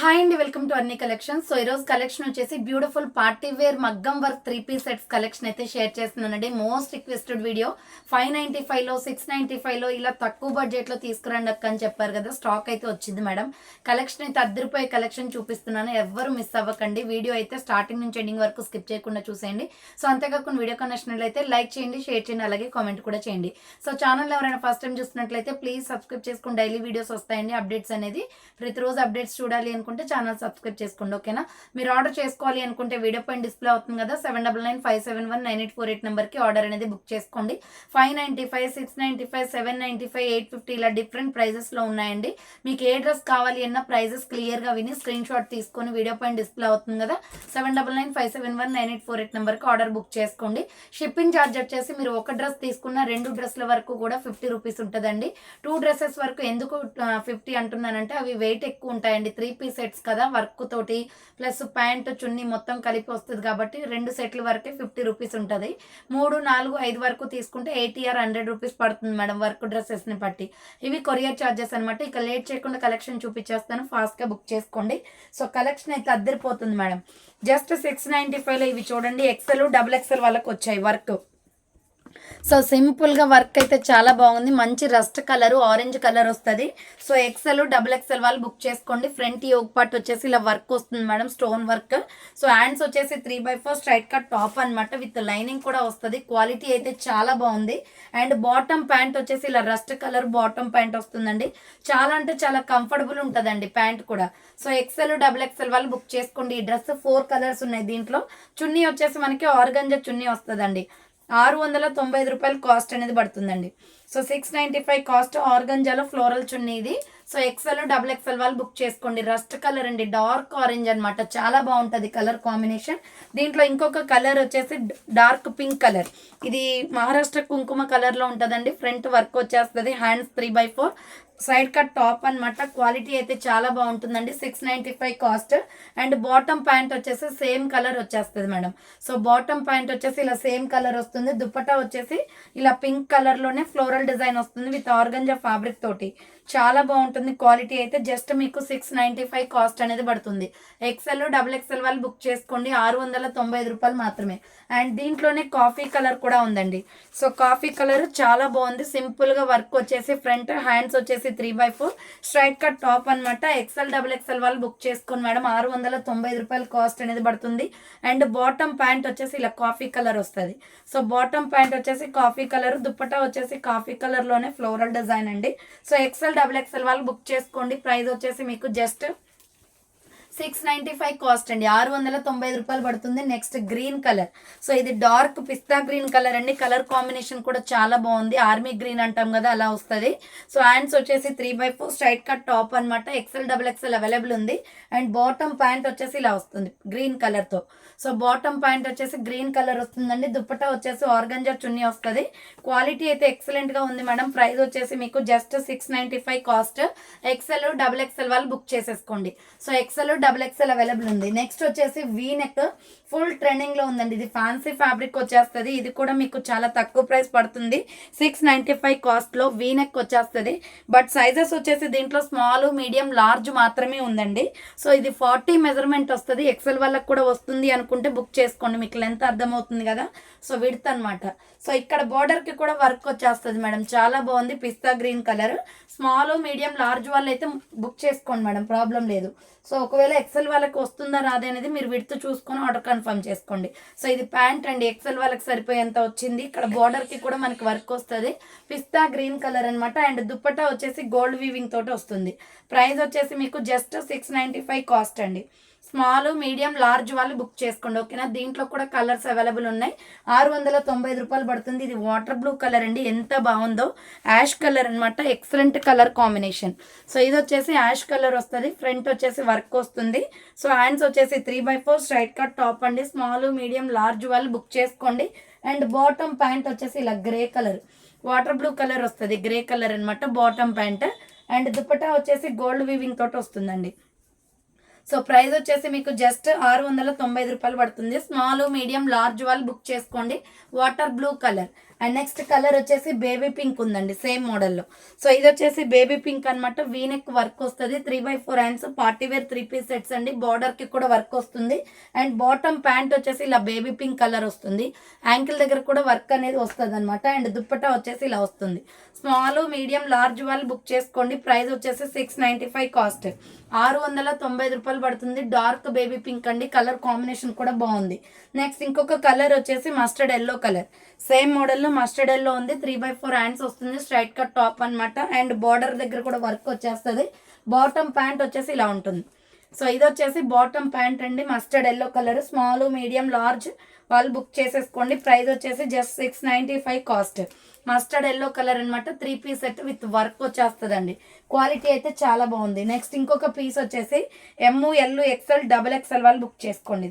Hi అండి, welcome to అన్ని collections. So ఈరోజు కలెక్షన్ వచ్చేసి బ్యూటిఫుల్ పార్టీ వేర్ మగ్గం వర్క్ 3 పీస్ సెట్స్ కలెక్షన్ అయితే షేర్ చేస్తున్నానండి. Most requested video. 595లో 695లో ఇలా తక్కువ బడ్జెట్లో తీసుకురండి అక్క అని చెప్పారు కదా, స్టాక్ అయితే వచ్చింది మేడం. కలెక్షన్ అయితే అద్దరిపోయే కలెక్షన్ చూపిస్తున్నాను, ఎవ్వరు మిస్ అవ్వకండి. వీడియో అయితే స్టార్టింగ్ నుంచి ఎండింగ్ వరకు స్కిప్ చేయకుండా చూసేయండి. సో అంతేకాకుండా వీడియో నచ్చినట్లయితే లైక్ చేయండి, షేర్ చేయండి, అలాగే కామెంట్ కూడా చేయండి. సో ఛానల్ ఎవరైనా ఫస్ట్ టైం చూస్తున్నట్లయితే ప్లీజ్ సబ్స్క్రైబ్ చేసుకుని డైలీ వీడియోస్ వస్తాయండి. అప్డేట్స్ అనేది ప్రతిరోజు అప్డేట్స్ చూడాలి అనుకుంటే ఛానల్ సబ్స్క్రైబ్ చేసుకోండి, ఓకేనా. మీరు ఆర్డర్ చేసుకోవాలి అనుకుంటే వీడియో పైన డిస్ప్లే అవుతుంది కదా, 7995719848 నెంబర్కి ఆర్డర్ అనేది బుక్ చేసుకోండి. 595, 695, 795, 850 ఇలా డిఫరెంట్ ప్రైజెస్లో ఉన్నాయండి. మీకు ఏ డ్రెస్ కావాలి అన్న ప్రైజెస్ క్లియర్గా విని స్క్రీన్ షాట్ తీసుకొని వీడియో పైన డిస్ప్లే అవుతుంది కదా, 7995719848 నెంబర్కి ఆర్డర్ బుక్ చేసుకోండి. షిప్పింగ్ ఛార్జ్ వచ్చేసి మీరు ఒక డ్రెస్ తీసుకున్న 2 డ్రెస్ల వరకు కూడా 50 రూపీస్ ఉంటుందండి. 2 డ్రెస్సెస్ వరకు ఎందుకు 50 అంటున్నానంటే అవి వెయిట్ ఎక్కువ ఉంటాయండి. 3 పీస్ సెట్స్ కదా, వర్క్ తోటి ప్లస్ ప్యాంట్ చున్నీ మొత్తం కలిపి వస్తుంది కాబట్టి 2 సెట్ల వరకే 50 రూపీస్ ఉంటుంది. 3, 4, 5 వరకు తీసుకుంటే 80 or 100 రూపీస్ పడుతుంది మేడం, వర్క్ డ్రెస్సెస్ని బట్టి. ఇవి కొరియర్ ఛార్జెస్ అనమాట. ఇక లేట్ చేయకుండా కలెక్షన్ చూపించేస్తాను, ఫాస్ట్గా బుక్ చేసుకోండి. సో కలెక్షన్ అయితే అద్దరిపోతుంది మేడం. జస్ట్ 695లో ఇవి చూడండి, XL, XXL వాళ్ళకి వచ్చాయి వర్క్. సో సింపుల్గా వర్క్ అయితే చాలా బాగుంది. మంచి రస్ట్ కలర్, ఆరెంజ్ కలర్ వస్తుంది. సో XL, XXL వాళ్ళు బుక్ చేసుకోండి. ఫ్రంట్ యోగ్ పార్ట్ వచ్చేసి ఇలా వర్క్ వస్తుంది madam, stone work. So hands వచ్చేసి 3/4 స్ట్రైట్ కట్ టాప్ అనమాట, విత్ లైనింగ్ కూడా వస్తుంది. క్వాలిటీ అయితే చాలా బాగుంది. అండ్ బాటమ్ ప్యాంట్ వచ్చేసి ఇలా రస్ట్ కలర్ బాటమ్ ప్యాంట్ వస్తుందండి. చాలా అంటే చాలా కంఫర్టబుల్ ఉంటుందండి ప్యాంట్ కూడా. సో XL, XXL వాళ్ళు బుక్ చేసుకోండి. ఈ డ్రెస్ 4 కలర్స్ ఉన్నాయి దీంట్లో. చున్నీ వచ్చేసి మనకి ఆర్గంజా చున్నీ వస్తుందండి. 695 రూపాయలు కాస్ట్ అనేది పడుతుందండి. So 695 cost. ఆర్గంజాలో ఫ్లోరల్ చున్నీ ఇది. సో XL, XXL వాళ్ళు బుక్ చేసుకోండి. రస్ట్ కలర్ అండి, డార్క్ ఆరెంజ్ అనమాట, చాలా బాగుంటుంది కలర్ కాంబినేషన్. దీంట్లో ఇంకొక కలర్ వచ్చేసి డార్క్ పింక్ కలర్, ఇది మహారాష్ట్ర కుంకుమ కలర్లో ఉంటుందండి. ఫ్రంట్ వర్క్ వచ్చేస్తుంది, హ్యాండ్స్ 3/4 సైడ్ కట్ టాప్ అనమాట. క్వాలిటీ అయితే చాలా బాగుంటుందండి. 695 కాస్ట్. అండ్ బాటమ్ ప్యాంట్ వచ్చేసి సేమ్ కలర్ వచ్చేస్తుంది మేడం. సో బాటమ్ ప్యాంట్ వచ్చేసి ఇలా సేమ్ కలర్ వస్తుంది. దుపట్టా వచ్చేసి ఇలా పింక్ కలర్లోనే ఫ్లోరల్ డిజైన్ వస్తుంది విత్ ఆర్గంజా ఫ్యాబ్రిక్ తోటి. చాలా బాగుంటుంది క్వాలిటీ అయితే. జస్ట్ మీకు 695 కాస్ట్ అనేది పడుతుంది. XL, XXL వాళ్ళు బుక్ చేసుకోండి. 695 రూపాయలు మాత్రమే. అండ్ దీంట్లోనే కాఫీ కలర్ కూడా ఉందండి. సో కాఫీ కలర్ చాలా బాగుంది. సింపుల్గా వర్క్ వచ్చేసి ఫ్రంట్ హ్యాండ్స్ వచ్చేసి 3/4 స్ట్రైట్ కట్ టాప్ అనమాట. XL, XXL వాళ్ళు బుక్ చేసుకోండి మేడం. 695 రూపాయలు కాస్ట్ అనేది పడుతుంది. అండ్ బాటమ్ ప్యాంట్ వచ్చేసి ఇలా కాఫీ కలర్ వస్తుంది. సో బాటమ్ ప్యాంట్ వచ్చేసి కాఫీ కలర్, దుప్పటా వచ్చేసి కాఫీ కలర్లోనే ఫ్లోరల్ డిజైన్ అండి. సో XL, XXL వాళ్ళు బుక్ చేసుకోండి. ప్రైస్ వచ్చేసి మీకు జస్ట్ 695 కాస్ట్ అండి. 695 రూపాయలు పడుతుంది. Next green colour. సో ఇది డార్క్ పిస్తా గ్రీన్ కలర్ అండి. కలర్ కాంబినేషన్ కూడా చాలా బాగుంది. ఆర్మీ గ్రీన్ అంటాం కదా, అలా వస్తుంది. సో హ్యాండ్స్ వచ్చేసి 3/4 స్ట్రైట్ కట్ టాప్ అనమాట. XL, XXL అవైలబుల్ ఉంది. అండ్ బాటమ్ ప్యాంట్ వచ్చేసి ఇలా వస్తుంది గ్రీన్ కలర్తో. సో బాటమ్ ప్యాంట్ వచ్చేసి గ్రీన్ కలర్ వస్తుందండి. దుప్పటా వచ్చేసి ఆర్గంజా చున్నీ వస్తుంది. క్వాలిటీ అయితే ఎక్సలెంట్గా ఉంది మేడం. ప్రైస్ వచ్చేసి మీకు జస్ట్ 695 కాస్ట్. XL, XXL వాళ్ళు బుక్ చేసేసుకోండి. సో XL, XXL అవైలబుల్ ఉంది. నెక్స్ట్ వచ్చేసి వీ నెక్, ఫుల్ ట్రెండింగ్లో ఉందండి. ఇది ఫ్యాన్సీ ఫ్యాబ్రిక్ వచ్చేస్తుంది. ఇది కూడా మీకు చాలా తక్కువ ప్రైస్ పడుతుంది. 695 కాస్ట్లో వీ నెక్ వచ్చేస్తుంది. బట్ సైజెస్ వచ్చేసి దీంట్లో స్మాల్, మీడియం, లార్జ్ మాత్రమే ఉందండి. సో ఇది 40 మెజర్మెంట్ వస్తుంది. XL వాళ్ళకి కూడా వస్తుంది అనుకుంటే బుక్ చేసుకోండి, మీకు లెంత్ అర్థమవుతుంది కదా. సో విడ్త్ అనమాట. సో ఇక్కడ బోర్డర్కి కూడా వర్క్ వచ్చేస్తుంది మేడం, చాలా బాగుంది. Pista green colour. Small, medium, large వాళ్ళు అయితే బుక్ చేసుకోండి మేడం, ప్రాబ్లం లేదు. సో ఒకవేళ XL వాళ్ళకి వస్తుందా రాదే అనేది మీరు విడ్త్ చూసుకొని ఆర్డర్ కన్ఫర్మ్ చేసుకోండి. సో ఇది ప్యాంట్ అండి, XL వాళ్ళకి సరిపోయేంత వచ్చింది. ఇక్కడ బోర్డర్కి కూడా మనకి వర్క్ వస్తుంది. పిస్తా గ్రీన్ కలర్ అనమాట. అండ్ దుప్పట్టా వచ్చేసి గోల్డ్ వీవింగ్ తోటి వస్తుంది. ప్రైస్ వచ్చేసి మీకు జస్ట్ 695 కాస్ట్ అండి. స్మాల్, మీడియం, లార్జ్ వాళ్ళు బుక్ చేసుకోండి, ఓకేనా. దీంట్లో కూడా కలర్స్ అవైలబుల్ ఉన్నాయి. 695 రూపాయలు పడుతుంది. ఇది వాటర్ బ్లూ కలర్ అండి, ఎంత బాగుందో. యాష్ కలర్ అనమాట, ఎక్సలెంట్ కలర్ కాంబినేషన్. సో ఇది వచ్చేసి యాష్ కలర్ వస్తుంది. ఫ్రంట్ వచ్చేసి వర్క్ వస్తుంది. సో హ్యాండ్స్ వచ్చేసి 3/4 స్ట్రైట్ కట్ టాప్ అండి. స్మాల్, మీడియం, లార్జ్ వాళ్ళు బుక్ చేసుకోండి. అండ్ బాటమ్ ప్యాంట్ వచ్చేసి ఇలా grey colour, water blue colour వస్తుంది, గ్రే కలర్ అనమాట బాటమ్ ప్యాంట్. అండ్ దుపట్టా వచ్చేసి గోల్డ్ వీవింగ్ తోటి వస్తుందండి. సో ప్రైస్ వచ్చేసి మీకు జస్ట్ 695 రూపాయలు పడుతుంది. స్మాల్, మీడియం, లార్జ్ వాళ్ళు బుక్ చేసుకోండి. Water blue colour. And next colour వచ్చేసి బేబీ పింక్ ఉందండి సేమ్ మోడల్లో. సో ఇది వచ్చేసి బేబీ పింక్ అనమాట. వీనెక్ వర్క్ వస్తుంది, 3/4 hands, party wear 3 piece sets అండి. బార్డర్కి కూడా వర్క్ వస్తుంది. అండ్ బాటమ్ ప్యాంట్ వచ్చేసి ఇలా బేబీ పింక్ కలర్ వస్తుంది. యాంకిల్ దగ్గర కూడా వర్క్ అనేది వస్తుంది అనమాట. అండ్ దుప్పట్టా వచ్చేసి ఇలా వస్తుంది. స్మాల్, మీడియం, లార్జ్ వాళ్ళు బుక్ చేసుకోండి. ప్రైస్ వచ్చేసి 695 కాస్ట్, 690 రూపాయలు పడుతుంది. డార్క్ బేబీ పింక్ అండి, కలర్ కాంబినేషన్ కూడా బాగుంది. నెక్స్ట్ ఇంకొక కలర్ వచ్చేసి మస్టర్డ్ ఎల్లో కలర్. సేమ్ మోడల్లో మస్టర్డ్ ఎల్లో ఉంది, 3/4 హ్యాండ్స్ వస్తుంది, స్ట్రైట్ కట్ టాప్ అనమాట. అండ్ బార్డర్ దగ్గర కూడా వర్క్ వచ్చేస్తుంది. బాటమ్ ప్యాంట్ వచ్చేసి ఇలా ఉంటుంది. సో ఇది వచ్చేసి బాటమ్ ప్యాంట్ అండి, mustard yellow colour. Small, medium, large వాళ్ళు బుక్ చేసేసుకోండి. ప్రైస్ వచ్చేసి just 695 cost. Mustard yellow colour అనమాట, 3 పీస్ సెట్ విత్ వర్క్ వచ్చేస్తుందండి. క్వాలిటీ అయితే చాలా బాగుంది. నెక్స్ట్ ఇంకొక పీస్ వచ్చేసి ML, XL, XXL వాళ్ళు బుక్ చేసుకోండి.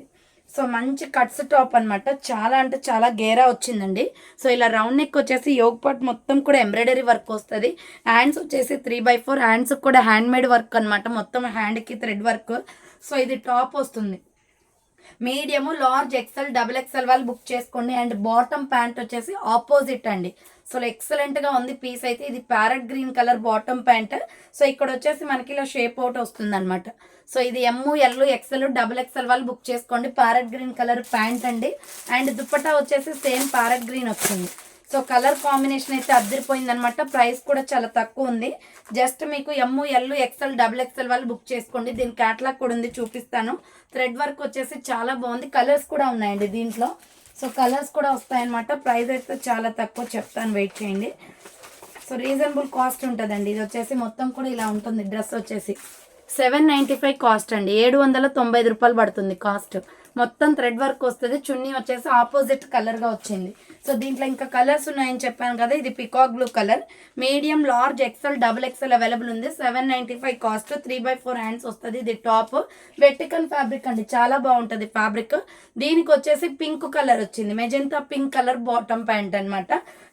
సో మంచి కట్స్ టాప్ అనమాట, చాలా అంటే చాలా గేరా వచ్చిందండి. సో ఇలా రౌండ్ నెక్ వచ్చేసి యోగ్ పార్ట్ మొత్తం కూడా ఎంబ్రాయిడరీ వర్క్ వస్తుంది. హ్యాండ్స్ వచ్చేసి 3/4 హ్యాండ్స్ కూడా హ్యాండ్ మేడ్ వర్క్ అనమాట, మొత్తం హ్యాండ్కి థ్రెడ్ వర్క్. సో ఇది టాప్ వస్తుంది. మీడియము, లార్జ్, XL, XXL వాళ్ళు బుక్ చేసుకోండి. అండ్ బాటమ్ ప్యాంట్ వచ్చేసి ఆపోజిట్ అండి. సో ఎక్సలెంట్గా ఉంది పీస్ అయితే. ఇది parrot green colour bottom pant. So ఇక్కడ వచ్చేసి మనకి ఇలా షేప్ అవుట్ వస్తుంది అనమాట. సో ఇది ML, XL, XXL వాళ్ళు బుక్ చేసుకోండి. ప్యారెట్ గ్రీన్ కలర్ ప్యాంట్ అండి. అండ్ దుప్పట్టా వచ్చేసి సేమ్ ప్యారెట్ గ్రీన్ వచ్చింది. సో కలర్ కాంబినేషన్ అయితే అద్దరిపోయింది అనమాట. ప్రైస్ కూడా చాలా తక్కువ ఉంది. జస్ట్ మీకు ML, XL, XXL వాళ్ళు బుక్ చేసుకోండి. దీని క్యాటలాగ్ కూడా ఉంది, చూపిస్తాను. థ్రెడ్ వర్క్ వచ్చేసి చాలా బాగుంది. కలర్స్ కూడా ఉన్నాయండి దీంట్లో. సో కలర్స్ కూడా వస్తాయన్నమాట. ప్రైస్ అయితే చాలా తక్కువ, చెప్తాను, వెయిట్ చేయండి. సో రీజనబుల్ కాస్ట్ ఉంటుందండి. ఇది వచ్చేసి మొత్తం కూడా ఇలా ఉంటుంది. డ్రెస్ వచ్చేసి 795 కాస్ట్ అండి, 795 రూపాయలు పడుతుంది కాస్ట్. మొత్తం థ్రెడ్ వర్క్ వస్తుంది. చున్నీ వచ్చేసి ఆపోజిట్ కలర్గా వచ్చింది. సో దీంట్లో ఇంకా కలర్స్ ఉన్నాయని చెప్పాను కదా. ఇది peacock blue colour, medium, large, XL, XXL available ఉంది. 795 కాస్ట్, 3/4 హ్యాండ్స్ వస్తుంది. ఇది టాప్ వెర్టికల్ ఫ్యాబ్రిక్ అండి, చాలా బాగుంటుంది ఫ్యాబ్రిక్. దీనికి వచ్చేసి పింక్ కలర్ వచ్చింది, magenta pink colour bottom pant అనమాట.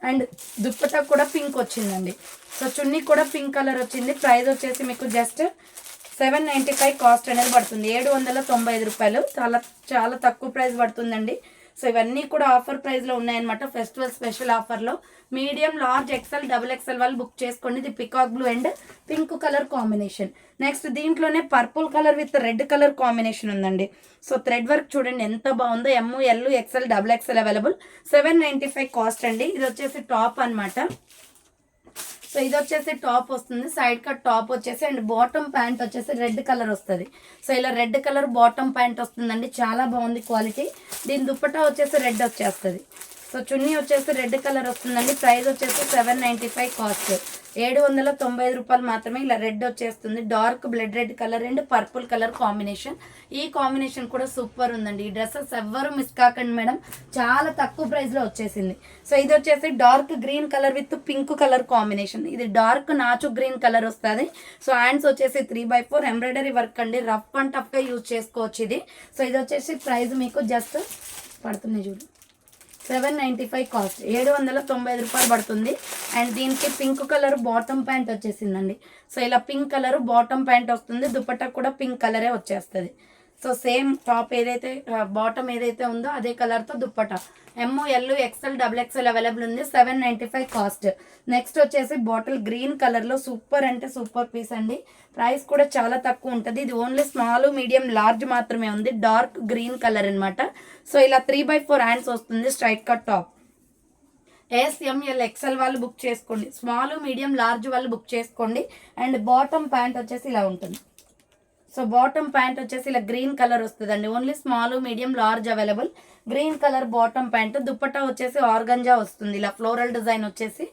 అండ్ దుప్పటా కూడా పింక్ వచ్చిందండి. సో చున్నీ కూడా పింక్ కలర్ వచ్చింది. ప్రైస్ వచ్చేసి మీకు జస్ట్ 795 కాస్ట్ అనేది పడుతుంది, 795 రూపాయలు. చాలా చాలా తక్కువ ప్రైస్ పడుతుందండి. సో ఇవన్నీ కూడా ఆఫర్ ప్రైస్లో ఉన్నాయన్నమాట, ఫెస్టివల్ స్పెషల్ ఆఫర్లో. మీడియం, లార్జ్, XL, XXL వాళ్ళు బుక్ చేసుకోండి. ఇది peacock blue and pink colour combination. Next దీంట్లోనే purple colour with red colour combination ఉందండి. సో థ్రెడ్ వర్క్ చూడండి ఎంత బాగుందో. ML, XL, XXL available, 795 cost అండి. ఇది వచ్చేసి టాప్ అనమాట. సో ఇది వచ్చేసి టాప్ వస్తుంది, సైడ్ కట్ టాప్ వచ్చేసి. అండ్ బాటమ్ ప్యాంట్ వచ్చేసి రెడ్ కలర్ వస్తుంది. సో ఇలా రెడ్ కలర్ బాటమ్ ప్యాంట్ వస్తుందండి, చాలా బాగుంది క్వాలిటీ. దీని దుప్పటా వచ్చేసి రెడ్ వచ్చేస్తుంది. సో చున్నీ వచ్చేసి రెడ్ కలర్ వస్తుందండి. ప్రైస్ వచ్చేసి 795 కాస్ట్, 795 రూపాయలు మాత్రమే. ఇలా రెడ్ వచ్చేస్తుంది, dark blood red colour and purple colour combination. ఈ కాంబినేషన్ కూడా సూపర్ ఉందండి. ఈ డ్రెస్సెస్ ఎవ్వరు మిస్ కాకండి మేడం, చాలా తక్కువ ప్రైస్లో వచ్చేసింది. సో ఇది వచ్చేసి dark green colour with pink colour combination. ఇది డార్క్ నాచు గ్రీన్ కలర్ వస్తుంది. సో హ్యాండ్స్ వచ్చేసి 3/4 ఎంబ్రాయిడరీ వర్క్ అండి, రఫ్ అండ్ టఫ్గా యూజ్ చేసుకోవచ్చు ఇది. సో ఇది వచ్చేసి ప్రైస్ మీకు జస్ట్ పడుతుంది చూడు, 795 కాస్ట్, 795 రూపాయలు పడుతుంది. అండ్ దీనికి పింక్ కలర్ బాటమ్ ప్యాంట్ వచ్చేసిందండి. సో ఇలా పింక్ కలర్ బాటమ్ ప్యాంట్ వస్తుంది, దుపట్టా కూడా పింక్ కలరే వచ్చేస్తుంది. సో సేమ్ టాప్ ఏదైతే బాటమ్ ఏదైతే ఉందో అదే కలర్తో dupatta. ML, XL, XXL available ఉంది, 795 కాస్ట్. నెక్స్ట్ వచ్చేసి బాటిల్ గ్రీన్ కలర్లో సూపర్ అంటే సూపర్ పీస్ అండి. ప్రైస్ కూడా చాలా తక్కువ ఉంటుంది. ఇది ఓన్లీ స్మాల్, మీడియం, లార్జ్ మాత్రమే ఉంది. డార్క్ గ్రీన్ కలర్ అనమాట. సో ఇలా 3/4 హ్యాండ్స్ వస్తుంది, straight cut top. SML, XL వాళ్ళు బుక్ చేసుకోండి. స్మాల్, మీడియం, లార్జ్ వాళ్ళు బుక్ చేసుకోండి. అండ్ బాటమ్ ప్యాంట్ వచ్చేసి ఇలా ఉంటుంది. సో బాటమ్ ప్యాంట్ వచ్చేసి ఇలా గ్రీన్ కలర్ వస్తుందండి. Only small, medium, large available. Green colour bottom pant, dupatta వచ్చేసి ఆర్గంజా వస్తుంది. ఇలా ఫ్లోరల్ డిజైన్ వచ్చేసి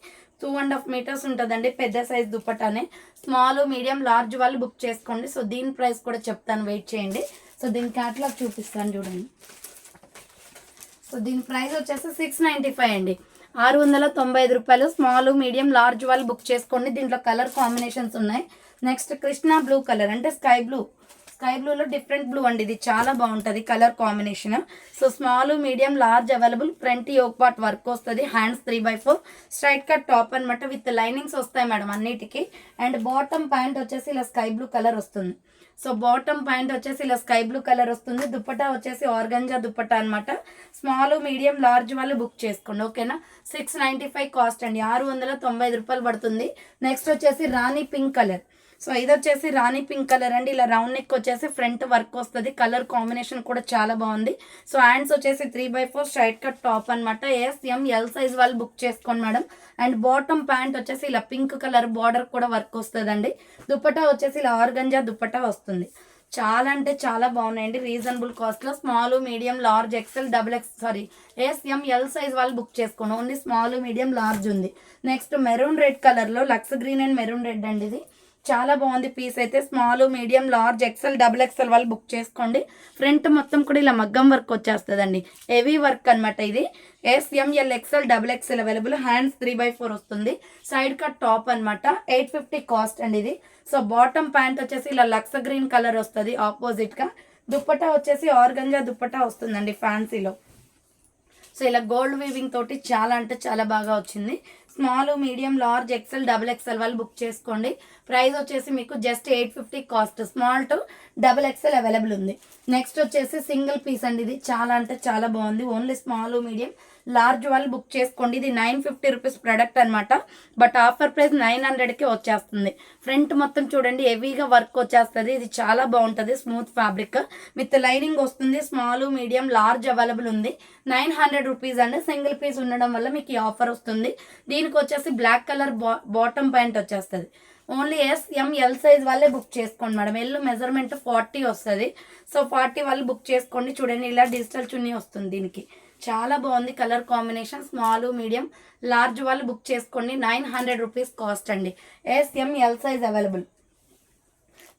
2.5 మీటర్స్ ఉంటుందండి, పెద్ద సైజ్ దుప్పటానే. స్మాల్, మీడియం, లార్జ్ వాళ్ళు బుక్ చేసుకోండి. సో దీని ప్రైస్ కూడా చెప్తాను, వెయిట్ చేయండి. సో దీని క్యాటలాగ్ చూపిస్తాను చూడండి. సో దీని ప్రైస్ వచ్చేసి 695 అండి, 695 రూపాయలు. స్మాల్, మీడియం, లార్జ్ వాళ్ళు బుక్ చేసుకోండి. దీంట్లో కలర్ కాంబినేషన్స్ ఉన్నాయి. నెక్స్ట్ కృష్ణ బ్లూ కలర్ అంటే స్కై బ్లూలో డిఫరెంట్ బ్లూ అండి, ఇది చాలా బాగుంటుంది colour combination. So small, medium, large available. Front yoke part work వస్తుంది, హ్యాండ్స్ 3/4, స్ట్రైట్ కట్ టాప్ అనమాట, విత్ లైనింగ్స్ వస్తాయి మేడం అన్నిటికీ. అండ్ బాటమ్ ప్యాంట్ వచ్చేసి ఇలా స్కై బ్లూ కలర్ వస్తుంది. సో బాటమ్ ప్యాంట్ వచ్చేసి ఇలా స్కై బ్లూ కలర్ వస్తుంది. దుపట్టా వచ్చేసి ఆర్గంజా దుపట్టా అనమాట. స్మాల్ మీడియం లార్జ్ వాళ్ళు బుక్ చేసుకోండి, ఓకేనా. 695 కాస్ట్ అండి, 695 రూపాయలు పడుతుంది. నెక్స్ట్ వచ్చేసి రాణి పింక్ కలర్. సో ఇది వచ్చేసి రాణి పింక్ కలర్ అండి. ఇలా రౌండ్ నెక్ వచ్చేసి ఫ్రంట్ వర్క్ వస్తుంది. కలర్ కాంబినేషన్ కూడా చాలా బాగుంది. సో హ్యాండ్స్ వచ్చేసి 3/4 స్ట్రైట్ కట్ టాప్ అనమాట. SML సైజ్ వాళ్ళు బుక్ చేసుకోండి మేడం. అండ్ బాటమ్ ప్యాంట్ వచ్చేసి ఇలా పింక్ కలర్ బార్డర్ కూడా వర్క్ వస్తుందండి. దుపట్టా వచ్చేసి ఇలా ఆర్గంజా దుపట్టా వస్తుంది. చాలా అంటే చాలా బాగున్నాయండి, రీజనబుల్ కాస్ట్లో. Small medium large XL SML size వాళ్ళు బుక్ చేసుకోండి. ఓన్లీ స్మాల్ మీడియం లార్జ్ ఉంది. నెక్స్ట్ మెరూన్ రెడ్ కలర్లో లక్స్ గ్రీన్ అండ్ మెరూన్ రెడ్ అండి. ఇది చాలా బాగుంది పీస్ అయితే. స్మాల్ మీడియం లార్జ్ XL వాళ్ళు బుక్ చేసుకోండి. ఫ్రంట్ మొత్తం కూడా ఇలా మగ్గం వర్క్ వచ్చేస్తుందండి, హెవీ వర్క్ అనమాట. ఇది SML XL అవైలబుల్. హ్యాండ్స్ 3/4 వస్తుంది. సైడ్ కట్ టాప్ అనమాట. 850 కాస్ట్ అండి ఇది. సో బాటమ్ ప్యాంట్ వచ్చేసి ఇలా లక్స్ గ్రీన్ కలర్ వస్తుంది ఆపోజిట్గా. దుప్పట్టా వచ్చేసి ఆర్గంజా దుప్పట్టా వస్తుందండి ఫ్యాన్సీలో. సో ఇలా గోల్డ్ వీవింగ్ తోటి చాలా అంటే చాలా బాగా వచ్చింది. స్మాల్ మీడియం లార్జ్ XL వాళ్ళు బుక్ చేసుకోండి. ప్రైస్ వచ్చేసి మీకు just 850 cost. Small to XXL available ఉంది. నెక్స్ట్ వచ్చేసి సింగిల్ పీస్ అండి. ఇది చాలా అంటే చాలా బాగుంది. ఓన్లీ స్మాల్ మీడియం లార్జ్ వాళ్ళు బుక్ చేసుకోండి. ఇది 950 రూపీస్ ప్రొడక్ట్ అనమాట. బట్ ఆఫర్ ప్రైస్ 900కి వచ్చేస్తుంది. ఫ్రంట్ మొత్తం చూడండి హెవీగా వర్క్ వచ్చేస్తుంది. ఇది చాలా బాగుంటుంది, స్మూత్ ఫ్యాబ్రిక్ విత్ లైనింగ్ వస్తుంది. స్మాల్ మీడియం లార్జ్ అవైలబుల్ ఉంది. 900 రూపీస్ అండి. సింగిల్ పీస్ ఉండడం వల్ల మీకు ఈ ఆఫర్ వస్తుంది. దీనికి వచ్చేసి బ్లాక్ కలర్ బాటమ్ ప్యాంట్ వచ్చేస్తుంది. ఓన్లీ SML సైజ్ వాళ్ళే బుక్ చేసుకోండి మేడం. ఎల్లు మెజర్మెంట్ 40 వస్తుంది. సో 40 వాళ్ళు బుక్ చేసుకోండి. చూడండి ఇలా డిజిటల్ చున్నీ వస్తుంది. దీనికి చాలా బాగుంది colour combination. Small medium large వాళ్ళు బుక్ చేసుకోండి. 900 రూపీస్ కాస్ట్ అండి. SML size available.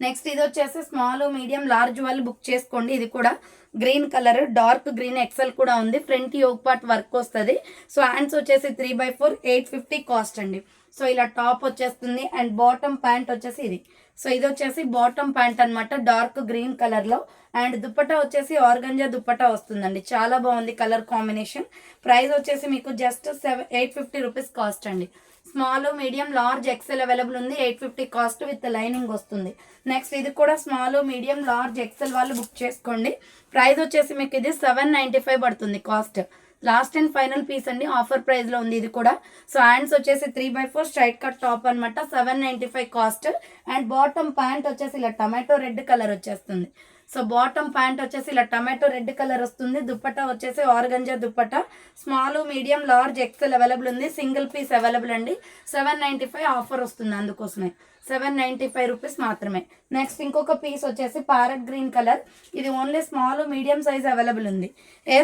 నెక్స్ట్ ఇది వచ్చేసి స్మాల్ మీడియం లార్జ్ వాళ్ళు బుక్ చేసుకోండి. ఇది కూడా green colour, dark green XL కూడా ఉంది. ఫ్రంట్ యోగ్ పార్ట్ వర్క్ వస్తుంది. సో హ్యాండ్స్ వచ్చేసి 3/4 850 కాస్ట్ అండి. సో ఇలా టాప్ వచ్చేస్తుంది. అండ్ బాటమ్ ప్యాంట్ వచ్చేసి ఇది. సో ఇది వచ్చేసి బాటమ్ ప్యాంట్ అనమాట, డార్క్ గ్రీన్ కలర్లో. అండ్ దుపట్టా వచ్చేసి ఆర్గంజా దుపట్టా వస్తుందండి. చాలా బాగుంది కలర్ కాంబినేషన్. ప్రైస్ వచ్చేసి మీకు జస్ట్ 850 రూపీస్ కాస్ట్ అండి. Small medium large XL available ఉంది. 850 కాస్ట్ విత్ లైనింగ్ వస్తుంది. నెక్స్ట్ ఇది కూడా స్మాల్ మీడియం లార్జ్ XL వాళ్ళు బుక్ చేసుకోండి. ప్రైస్ వచ్చేసి మీకు ఇది 795 పడుతుంది cost. Last and final piece అండి, ఆఫర్ ప్రైస్లో ఉంది ఇది కూడా. సో హ్యాండ్స్ వచ్చేసి 3/4 స్ట్రైట్ కట్ టాప్ అనమాట. 795 కాస్ట్. అండ్ బాటమ్ ప్యాంట్ వచ్చేసి ఇలా టమాటో రెడ్ కలర్ వచ్చేస్తుంది. సో బాటమ్ ప్యాంట్ వచ్చేసి ఇలా టమాటో రెడ్ కలర్ వస్తుంది. దుపట్టా వచ్చేసి organza dupatta. Small medium large XL available ఉంది. సింగిల్ పీస్ అవైలబుల్ అండి. 795 ఆఫర్ వస్తుంది, అందుకోసమే 795 రూపీస్ మాత్రమే. నెక్స్ట్ ఇంకొక పీస్ వచ్చేసి ప్యారెట్ గ్రీన్ కలర్. ఇది only small medium size available ఉంది.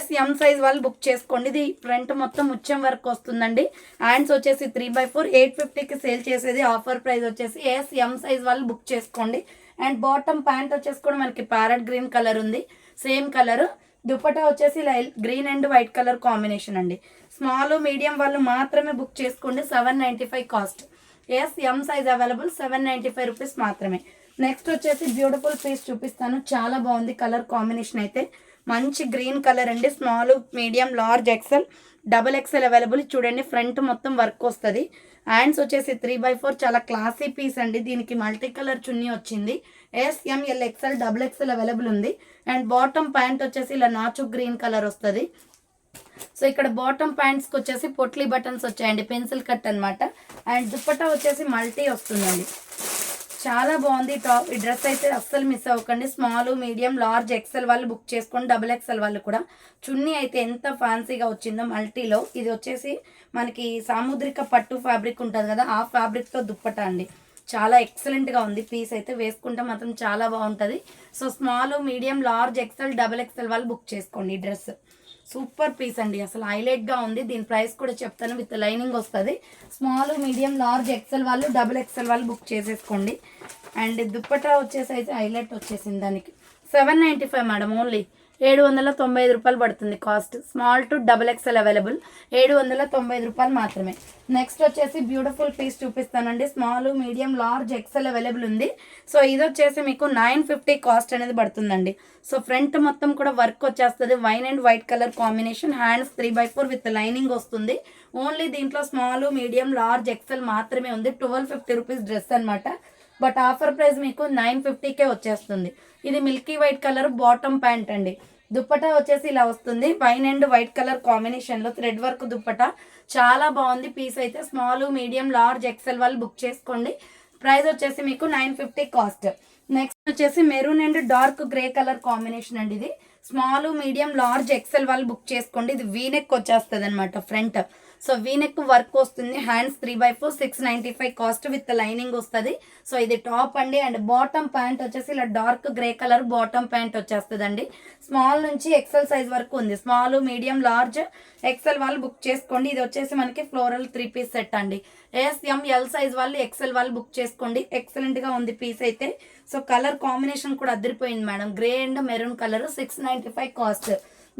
SM సైజ్ వాళ్ళు బుక్ చేసుకోండి. ఇది ఫ్రంట్ మొత్తం ముత్యం వర్క్ వస్తుందండి. హ్యాండ్స్ వచ్చేసి 3/4 850కి సేల్ చేసేది. ఆఫర్ ప్రైస్ వచ్చేసి SM సైజ్ వాళ్ళు బుక్ చేసుకోండి. అండ్ బాటమ్ ప్యాంట్ వచ్చేసి కూడా మనకి ప్యారెట్ గ్రీన్ కలర్ ఉంది, సేమ్ కలర్. దుపట్టా వచ్చేసి green and white colour combination అండి. స్మాల్ మీడియం వాళ్ళు మాత్రమే బుక్ చేసుకోండి. 795 cost. SM size available. 795 rupees మాత్రమే. నెక్స్ట్ వచ్చేసి బ్యూటిఫుల్ పీస్ చూపిస్తాను. చాలా బాగుంది కలర్ కాంబినేషన్ అయితే. మంచి గ్రీన్ కలర్ అండి. Small medium large XL available. చూడండి ఫ్రంట్ మొత్తం వర్క్ వస్తుంది. హ్యాండ్స్ వచ్చేసి 3/4 చాలా క్లాసీ పీస్ అండి. దీనికి మల్టీ కలర్ చున్నీ వచ్చింది. SML XL అవైలబుల్ ఉంది. అండ్ బాటమ్ ప్యాంట్ వచ్చేసి ఇలా నాచు గ్రీన్ కలర్ వస్తుంది. సో ఇక్కడ బాటమ్ ప్యాంట్స్కి వచ్చేసి పొట్లీ బటన్స్ వచ్చాయండి, పెన్సిల్ కట్ అనమాట. అండ్ దుపట్టా వచ్చేసి మల్టీ వస్తుందండి. చాలా బాగుంది టాప్. ఈ డ్రెస్ అయితే అస్సలు మిస్ అవ్వకండి. స్మాల్ మీడియం లార్జ్ XL వాళ్ళు బుక్ చేసుకోండి. XXL వాళ్ళు కూడా. చున్నీ అయితే ఎంత ఫ్యాన్సీగా వచ్చిందో మల్టీలో. ఇది వచ్చేసి మనకి సాముద్రిక పట్టు ఫ్యాబ్రిక్ ఉంటుంది కదా, ఆ ఫ్యాబ్రిక్తో దుప్పట అండి. చాలా ఎక్సలెంట్గా ఉంది పీస్ అయితే. వేసుకుంటే మాత్రం చాలా బాగుంటుంది. So small medium large XL వాళ్ళు బుక్ చేసుకోండి. ఈ డ్రెస్ సూపర్ పీస్ అండి, అసలు హైలైట్గా ఉంది. దీని ప్రైస్ కూడా చెప్తాను, విత్ లైనింగ్ వస్తుంది. స్మాల్ మీడియం లార్జ్ XL వాళ్ళు XXL వాళ్ళు బుక్ చేసేసుకోండి. అండ్ దుప్పటా వచ్చేసి అయితే హైలైట్ వచ్చేసింది దానికి. 795 మేడం, ఓన్లీ 795 రూపాయలు పడుతుంది cost. Small to XXL available. 795 రూపాయలు మాత్రమే. నెక్స్ట్ వచ్చేసి బ్యూటిఫుల్ పీస్ చూపిస్తానండి. Small medium large XL available ఉంది. సో ఇది వచ్చేసి మీకు 950 కాస్ట్ అనేది పడుతుందండి. సో ఫ్రంట్ మొత్తం కూడా వర్క్ వచ్చేస్తుంది. Wine and white colour combination. Hands 3/4 with lining వస్తుంది. ఓన్లీ దీంట్లో స్మాల్ మీడియం లార్జ్ XL మాత్రమే ఉంది. 1250 రూపీస్ డ్రెస్ అనమాట. బట్ ఆఫర్ ప్రైస్ మీకు 950కే వచ్చేస్తుంది. ఇది Milky white colour bottom pant అండి. దుప్పటా వచ్చేసి ఇలా వస్తుంది. వైన్ అండ్ వైట్ కలర్ కాంబినేషన్లో థ్రెడ్ వర్క్ దుప్పటా చాలా బాగుంది. పీస్ అయితే స్మాల్, మీడియం, లార్జ్, ఎక్సెల్ వాళ్ళు బుక్ చేసుకోండి. ప్రైస్ వచ్చేసి మీకు 950 కాస్ట్. నెక్స్ట్ వచ్చేసి maroon and dark grey colour combination అండి. ఇది స్మాల్, మీడియం, లార్జ్, ఎక్సెల్ వాళ్ళు బుక్ చేసుకోండి. ఇది వీనెక్ వచ్చేస్తుంది అనమాట ఫ్రంట్. సో వీనెక్ వర్క్ వస్తుంది. హ్యాండ్స్ 3/4 695 కాస్ట్ విత్ లైనింగ్ వస్తుంది. సో ఇది టాప్ అండి. అండ్ బాటమ్ ప్యాంట్ వచ్చేసి ఇలా dark grey colour bottom pant వచ్చేస్తుంది అండి. స్మాల్ నుంచి ఎక్సెల్ సైజ్ వరకు ఉంది. స్మాల్, మీడియం, లార్జ్, ఎక్సెల్ వాళ్ళు బుక్ చేసుకోండి. ఇది వచ్చేసి మనకి ఫ్లోరల్ 3 పీస్ సెట్ అండి. ఎల్ సైజ్ వాళ్ళు, ఎక్సెల్ వాళ్ళు బుక్ చేసుకోండి. ఎక్సలెంట్ గా ఉంది పీస్ అయితే. సో కలర్ కాంబినేషన్ కూడా అదిరిపోయింది madam. Grey and maroon colour 695 cost.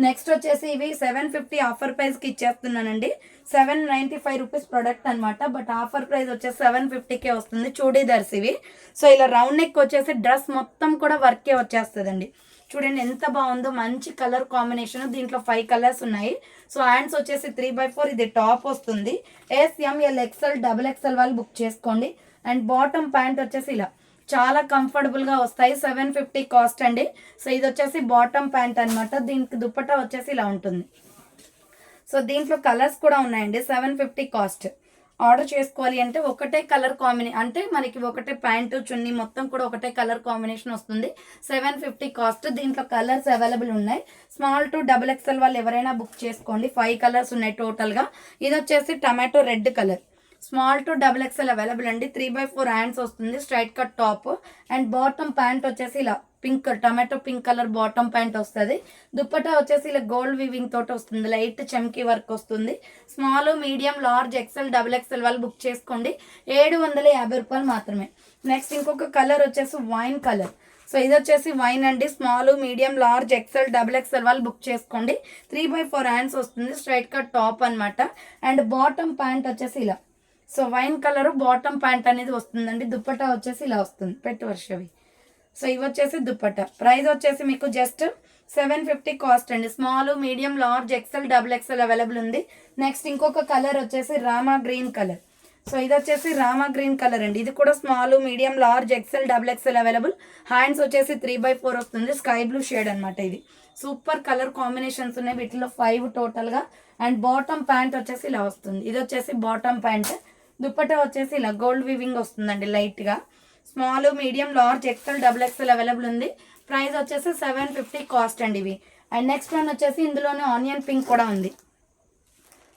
Next వచ్చేసి ఇవి 750 ఆఫర్ ప్రైస్ కి ఇచ్చేస్తున్నానండి. 795 రూపీస్ ప్రొడక్ట్ అనమాట. బట్ ఆఫర్ ప్రైస్ వచ్చేసి 750కే వస్తుంది. చూడీదార్స్ ఇవి. సో ఇలా రౌండ్ నెక్ వచ్చేసి డ్రెస్ మొత్తం కూడా వర్కే వచ్చేస్తుందండి. చూడండి ఎంత బాగుందో, మంచి కలర్ కాంబినేషన్. దీంట్లో 5 కలర్స్ ఉన్నాయి. సో హ్యాండ్స్ వచ్చేసి 3/4 ఇది టాప్ వస్తుంది. ఎల్ ఎక్స్ఎల్, XXL వాళ్ళు బుక్ చేసుకోండి. అండ్ బాటమ్ ప్యాంట్ వచ్చేసి ఇలా చాలా కంఫర్టబుల్ గా వస్తాయి. 750 కాస్ట్ అండి. సో ఇది వచ్చేసి బాటమ్ ప్యాంట్ అనమాట. దీనికి దుప్పటా వచ్చేసి ఇలా ఉంటుంది. సో దీంట్లో కలర్స్ కూడా ఉన్నాయండి. 750 కాస్ట్. ఆర్డర్ చేసుకోవాలి అంటే ఒకటే కలర్ కాంబినేషన్, అంటే మనకి ఒకటే ప్యాంటు చున్నీ మొత్తం కూడా ఒకటే కలర్ కాంబినేషన్ వస్తుంది. 750 కాస్ట్. దీంట్లో కలర్స్ అవైలబుల్ ఉన్నాయి. స్మాల్ టు XXL వాళ్ళు ఎవరైనా బుక్ చేసుకోండి. 5 కలర్స్ ఉన్నాయి టోటల్గా. ఇది వచ్చేసి tomato red colour. Small to XXL available అండి. 3/4 హ్యాండ్స్ వస్తుంది. Straight cut top. And bottom pant వచ్చేసి ఇలా pink, tomato pink colour bottom pant వస్తుంది. దుప్పటా వచ్చేసి ఇలా గోల్డ్ వీవింగ్ తోటి వస్తుంది. లైట్ చమ్కీ వర్క్ వస్తుంది. స్మాల్, మీడియం, లార్జ్, XXL వాళ్ళు బుక్ చేసుకోండి. 750 రూపాయలు మాత్రమే. నెక్స్ట్ ఇంకొక కలర్ వచ్చేసి వైన్ కలర్. సో ఇది వచ్చేసి వైన్ అండి. స్మాల్, మీడియం, లార్జ్, XXL వాళ్ళు బుక్ చేసుకోండి. 3/4 హ్యాండ్స్ వస్తుంది. స్ట్రైట్ కట్ టాప్ అనమాట. అండ్ బాటమ్ ప్యాంట్ వచ్చేసి ఇలా. So wine colour bottom pant అనేది వస్తుందండి. దుప్పటా వచ్చేసి ఇలా వస్తుంది. పెట్టు వర్షవి. సో ఇవి వచ్చేసి దుప్పటా. ప్రైస్ వచ్చేసి మీకు జస్ట్ 750 కాస్ట్ అండి. Small, medium, large, XXL available ఉంది. నెక్స్ట్ ఇంకొక కలర్ వచ్చేసి రామా గ్రీన్ కలర్. సో ఇది వచ్చేసి రామా గ్రీన్ కలర్ అండి. ఇది కూడా small, medium, large, XXL available. Hands వచ్చేసి 3/4 వస్తుంది. స్కై బ్లూ షేడ్ అనమాట. ఇది సూపర్ కలర్ కాంబినేషన్స్ ఉన్నాయి. వీటిలో 5 టోటల్గా. అండ్ బాటమ్ ప్యాంట్ వచ్చేసి ఇలా వస్తుంది. ఇది వచ్చేసి బాటమ్ ప్యాంట్. దుప్పటా వచ్చేసి ఇలా గోల్డ్ వీవింగ్ వస్తుందండి లైట్గా. Small, medium, large, XXL available ఉంది. ప్రైస్ వచ్చేసి 750 కాస్ట్ అండి ఇవి. అండ్ నెక్స్ట్ వన్ వచ్చేసి ఇందులోనే ఆనియన్ పింక్ కూడా ఉంది.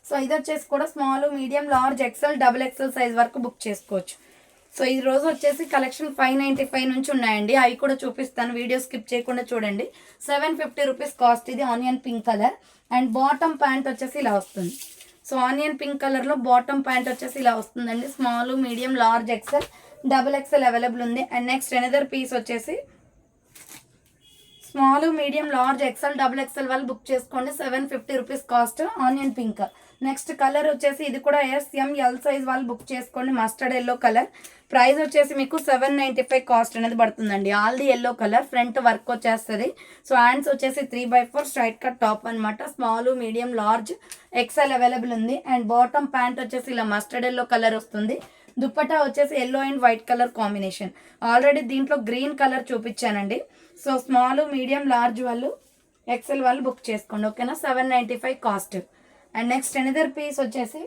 సో ఇది వచ్చేసి కూడా small, medium, large, XXL size వరకు బుక్ చేసుకోవచ్చు. సో ఈ రోజు వచ్చేసి కలెక్షన్ 595 నుంచి ఉన్నాయండి. అవి కూడా చూపిస్తాను. వీడియో స్కిప్ చేయకుండా చూడండి. 750 రూపీస్ కాస్ట్. ఇది onion pink colour. And bottom pant వచ్చేసి ఇలా వస్తుంది. సో ఆనియన్ పింక్ కలర్లో బాటమ్ ప్యాంట్ వచ్చేసి ఇలా వస్తుందండి. Small, medium, large, XXL available ఉంది. అండ్ నెక్స్ట్ ఎనదర్ పీస్ వచ్చేసి స్మాల్, మీడియం, లార్జ్, XXL వాళ్ళు బుక్ చేసుకోండి. 750 rupees cost. Onion pink. Next colour వచ్చేసి ఇది కూడా ఎల్ సైజ్ వాళ్ళు బుక్ చేసుకోండి. Mustard yellow colour. ప్రైస్ వచ్చేసి మీకు 795 కాస్ట్ అనేది పడుతుందండి. All the yellow colour. Front work వచ్చేస్తుంది. సో హ్యాండ్స్ వచ్చేసి 3/4 స్ట్రైట్ కట్ టాప్ అనమాట. Small, medium, large, XL available ఉంది. అండ్ బాటమ్ ప్యాంట్ వచ్చేసి ఇలా మస్టర్డ్ ఎల్లో కలర్ వస్తుంది. దుప్పటా వచ్చేసి yellow and white colour combination. Already దీంట్లో గ్రీన్ కలర్ చూపించానండి. సో స్మాల్, మీడియం, లార్జ్ వాళ్ళు, XL వాళ్ళు బుక్ చేసుకోండి. ఓకేనా. 795 cost. And next another piece వచ్చేసి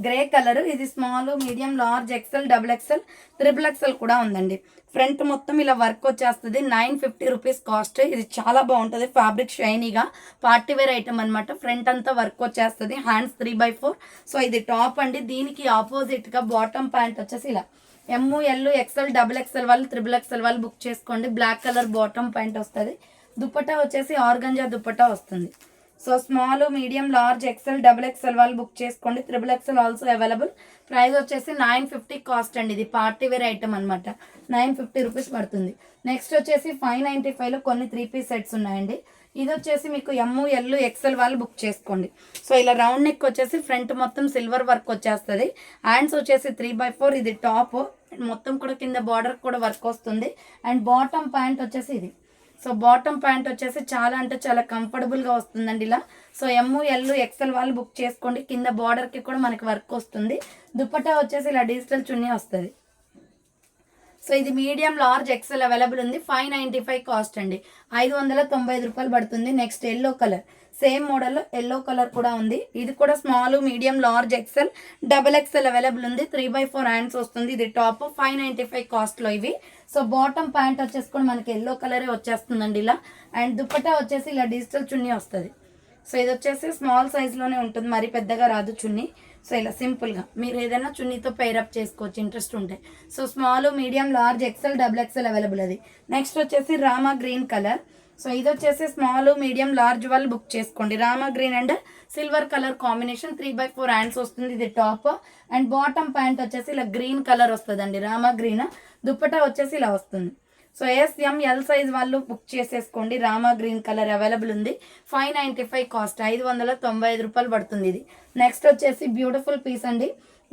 గ్రే కలర్. ఇది స్మాల్, మీడియం, లార్జ్, XXL కూడా ఉందండి. ఫ్రంట్ మొత్తం ఇలా వర్క్ వచ్చేస్తుంది. 950 రూపీస్ కాస్ట్. ఇది చాలా బాగుంటుంది. ఫ్యాబ్రిక్ షైనీగా పార్టీ వేర్ ఐటమ్ అనమాట. ఫ్రంట్ అంతా వర్క్ వచ్చేస్తుంది. హ్యాండ్స్ 3/4. సో ఇది టాప్ అండి. దీనికి ఆపోజిట్గా బాటమ్ ప్యాంట్ వచ్చేసి ఇలా ML, XXL వాళ్ళు, XXL వాళ్ళు బుక్ చేసుకోండి. బ్లాక్ కలర్ బాటమ్ ప్యాంట్ వస్తుంది. దుప్పటా వచ్చేసి ఆర్గంజా దుప్పటా వస్తుంది. So small, medium, large, XXL వాళ్ళు బుక్ చేసుకోండి. XXL also available. ప్రైస్ వచ్చేసి 950 కాస్ట్ అండి. ఇది పార్టీ వేర్ ఐటమ్ అనమాట. 950 రూపీస్ పడుతుంది. నెక్స్ట్ వచ్చేసి 595లో కొన్ని 3 పీస్ సెట్స్ ఉన్నాయండి. ఇది వచ్చేసి మీకు ML, XL వాళ్ళు బుక్ చేసుకోండి. సో ఇలా రౌండ్ నెక్ వచ్చేసి ఫ్రంట్ మొత్తం సిల్వర్ వర్క్ వచ్చేస్తుంది. హ్యాండ్స్ వచ్చేసి 3/4. ఇది టాప్ మొత్తం కూడా కింద బార్డర్ కూడా వర్క్ వస్తుంది. అండ్ బాటమ్ ప్యాంట్ వచ్చేసి ఇది. సో బాటమ్ ప్యాంట్ వచ్చేసి చాలా అంటే చాలా కంఫర్టబుల్గా వస్తుందండి ఇలా. సో ML, XL వాళ్ళు బుక్ చేసుకోండి. కింద బార్డర్కి కూడా మనకి వర్క్ వస్తుంది. దుప్పటా వచ్చేసి ఇలా డిజిటల్ చున్నీ వస్తుంది. సో ఇది మీడియం లార్జ్ ఎక్సెల్ అవైలబుల్ ఉంది. 595 కాస్ట్ అండి, 595 రూపాయలు పడుతుంది. నెక్స్ట్ ఎల్లో కలర్, సేమ్ మోడల్లో ఎల్లో కలర్ కూడా ఉంది. ఇది కూడా small medium large XL double XL available ఉంది. 3/4 హ్యాండ్స్ వస్తుంది. ఇది టాప్ 595 కాస్ట్లో ఇవి. సో బాటమ్ ప్యాంట్ వచ్చేసి కూడా మనకి ఎల్లో కలరే వచ్చేస్తుందండి ఇలా. అండ్ దుప్పటా వచ్చేసి ఇలా డిజిటల్ చున్నీ వస్తుంది. సో ఇది వచ్చేసి స్మాల్ సైజ్లోనే ఉంటుంది, మరి పెద్దగా రాదు చున్నీ. సో ఇలా సింపుల్గా మీరు ఏదైనా చున్నీతో పేరప్ చేసుకోవచ్చు ఇంట్రెస్ట్ ఉంటే. So small medium large XL double XL available అది. నెక్స్ట్ వచ్చేసి రామా గ్రీన్ కలర్. సో ఇది వచ్చేసి స్మాల్ మీడియం లార్జ్ వాళ్ళు బుక్ చేసుకోండి. Rama green and silver colour combination 3/4 hands వస్తుంది. ఇది టాప్. అండ్ బాటమ్ ప్యాంట్ వచ్చేసి ఇలా గ్రీన్ కలర్ వస్తుందండి, రామా గ్రీన్. దుప్పటా వచ్చేసి ఇలా వస్తుంది. సో SML సైజ్ వాళ్ళు బుక్ చేసేసుకోండి. రామా గ్రీన్ కలర్ అవైలబుల్ ఉంది. 595 కాస్ట్, 595 రూపాయలు పడుతుంది ఇది. నెక్స్ట్ వచ్చేసి బ్యూటిఫుల్ పీస్ అండి.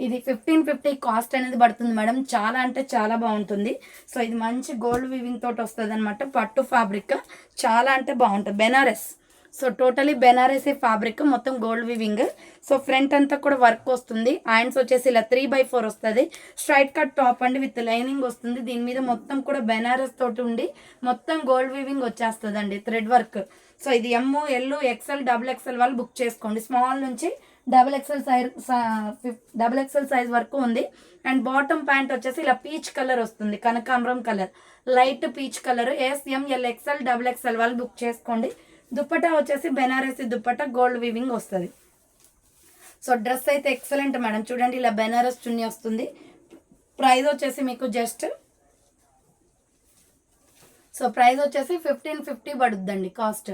ఇది 1550 కాస్ట్ అనేది పడుతుంది మేడం. చాలా అంటే చాలా బాగుంటుంది. సో ఇది మంచి గోల్డ్ వీవింగ్ తోటి వస్తుంది అనమాట. పట్టు ఫ్యాబ్రిక్ చాలా అంటే బాగుంటుంది. Banaras, so totally Banarasi fabric, మొత్తం గోల్డ్ వీవింగ్. సో ఫ్రంట్ అంతా కూడా వర్క్ వస్తుంది. హ్యాండ్స్ వచ్చేసి ఇలా 3/4 వస్తుంది. స్ట్రైట్ కట్ టాప్ అండి విత్ లైనింగ్ వస్తుంది. దీని మీద మొత్తం కూడా బెనారస్ తోటి ఉండి మొత్తం గోల్డ్ వీవింగ్ వచ్చేస్తుంది అండి, థ్రెడ్ వర్క్. సో ఇది ML XL డబుల్ XL వాళ్ళు బుక్ చేసుకోండి. స్మాల్ నుంచి డబుల్ ఎక్సెల్ సైజ్ వరకు ఉంది. అండ్ బాటమ్ ప్యాంట్ వచ్చేసి ఇలా పీచ్ కలర్ వస్తుంది, కనకాంబరం colour, light peach colour. SML XL double XL వాళ్ళు బుక్ చేసుకోండి. దుప్పటా వచ్చేసి బెనారసీ దుప్పటా గోల్డ్ వీవింగ్ వస్తుంది. సో డ్రెస్ అయితే ఎక్సలెంట్ మేడం. చూడండి ఇలా బెనారస్ చున్నీ వస్తుంది. ప్రైస్ వచ్చేసి మీకు జస్ట్ 1550 పడుద్దండి కాస్ట్.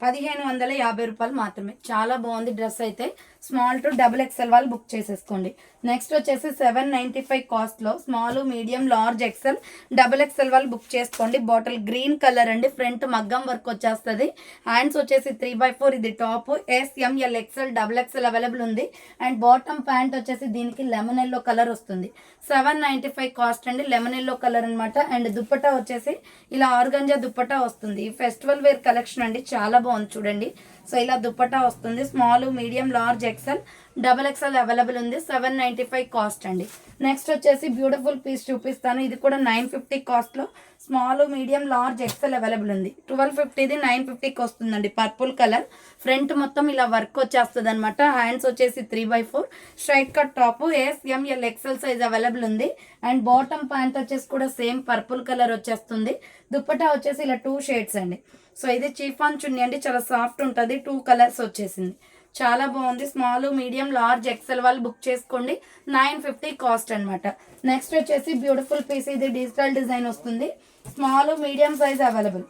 1550 రూపాయలు మాత్రమే. చాలా బాగుంది డ్రెస్ అయితే. స్మాల్ టు డబుల్ XL వాళ్ళు బుక్ చేసేసుకోండి. నెక్స్ట్ వచ్చేసి 795 కాస్ట్లో small medium large XL double XL వాళ్ళు బుక్ చేసుకోండి. బాటిల్ గ్రీన్ కలర్ అండి, ఫ్రంట్ మగ్గం వర్క్ వచ్చేస్తుంది. హ్యాండ్స్ వచ్చేసి 3/4, ఇది top. SML XL double XL available ఉంది. అండ్ బాటమ్ ప్యాంట్ వచ్చేసి దీనికి లెమన్ ఎల్లో కలర్ వస్తుంది. 795 కాస్ట్ అండి, లెమన్ ఎల్లో కలర్ అనమాట. అండ్ దుప్పటా వచ్చేసి ఇలా ఆర్గంజా దుప్పటా వస్తుంది. ఈ ఫెస్టివల్ వేర్ కలెక్షన్ అండి, చాలా బాగుంది చూడండి. సో ఇలా దుప్పటా వస్తుంది. Small medium large XL double XL available ఉంది. 795 కాస్ట్ అండి. నెక్స్ట్ వచ్చేసి బ్యూటిఫుల్ పీస్ చూపిస్తాను. ఇది కూడా 950 కాస్ట్లో small medium large XL available ఉంది. 1250ది 950కి వస్తుందండి. పర్పుల్ కలర్, ఫ్రంట్ మొత్తం ఇలా వర్క్ వచ్చేస్తుంది అనమాట. హ్యాండ్స్ వచ్చేసి 3/4 straight cut top. SML XL size available ఉంది. అండ్ బాటమ్ ప్యాంట్ వచ్చేసి కూడా సేమ్ పర్పుల్ కలర్ వచ్చేస్తుంది. దుప్పటా వచ్చేసి ఇలా 2 షేడ్స్ అండి. సో ఇది చీఫాన్ చున్నీ అండి, చాలా సాఫ్ట్ ఉంటుంది. 2 కలర్స్ వచ్చేసింది, చాలా బాగుంది. స్మాల్ మీడియం లార్జ్ XL వాళ్ళు బుక్ చేసుకోండి. 950 కాస్ట్ అనమాట. నెక్స్ట్ వచ్చేసి బ్యూటిఫుల్ పీస్, ఇది డిజిటల్ డిజైన్ వస్తుంది. Small medium size available.